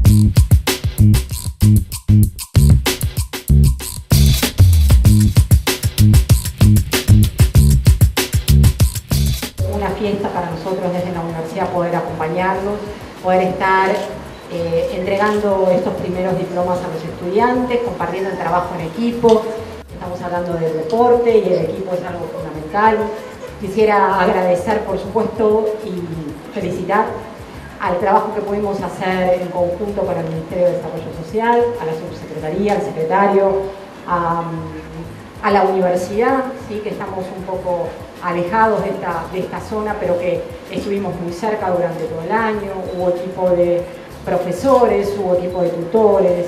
Una fiesta para nosotros desde la universidad poder acompañarlos, poder estar entregando estos primeros diplomas a los estudiantes, compartiendo el trabajo en equipo. Estamos hablando del deporte y el equipo es algo fundamental. Quisiera agradecer, por supuesto, y felicitar al trabajo que pudimos hacer en conjunto con el Ministerio de Desarrollo Social, a la subsecretaría, al secretario, a la universidad, ¿sí? Que estamos un poco alejados de esta zona, pero que estuvimos muy cerca durante todo el año. Hubo equipo de profesores, hubo equipo de tutores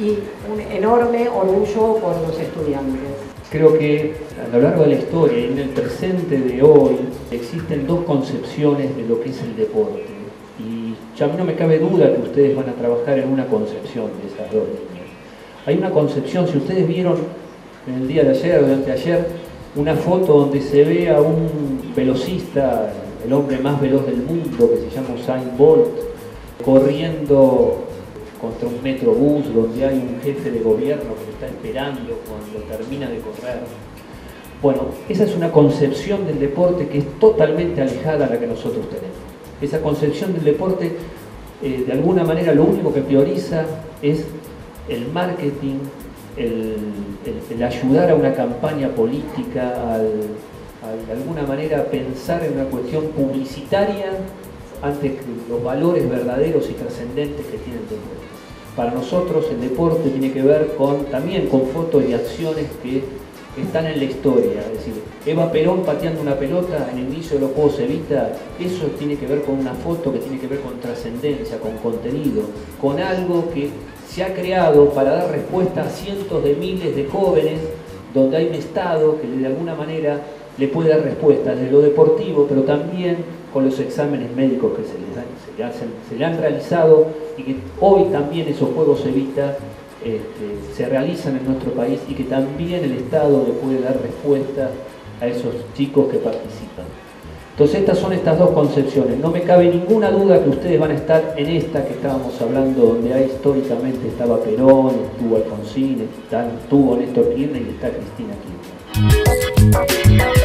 y un enorme orgullo por los estudiantes. Creo que a lo largo de la historia y en el presente de hoy existen dos concepciones de lo que es el deporte. Y ya a mí no me cabe duda que ustedes van a trabajar en una concepción de esas dos líneas. Hay una concepción, si ustedes vieron en el día de ayer o de anteayer, una foto donde se ve a un velocista, el hombre más veloz del mundo, que se llama Usain Bolt, corriendo contra un metrobús donde hay un jefe de gobierno que lo está esperando cuando termina de correr. Bueno, esa es una concepción del deporte que es totalmente alejada a la que nosotros tenemos. Esa concepción del deporte, de alguna manera, lo único que prioriza es el marketing, el ayudar a una campaña política, de alguna manera pensar en una cuestión publicitaria antes que los valores verdaderos y trascendentes que tiene el deporte. Para nosotros el deporte tiene que ver también con fotos y acciones que están en la historia. Es decir, Eva Perón pateando una pelota en el inicio de los Juegos Evita, eso tiene que ver con una foto que tiene que ver con trascendencia, con contenido, con algo que se ha creado para dar respuesta a cientos de miles de jóvenes, donde hay un Estado que de alguna manera le puede dar respuesta desde lo deportivo, pero también con los exámenes médicos que se le han realizado y que hoy también esos Juegos Evita se realizan en nuestro país y que también el Estado le puede dar respuesta a esos chicos que participan. Entonces estas dos concepciones. No me cabe ninguna duda que ustedes van a estar en esta que estábamos hablando, donde ahí históricamente estaba Perón, estuvo Alfonsín, estuvo Néstor Kirchner y está Cristina Kirchner.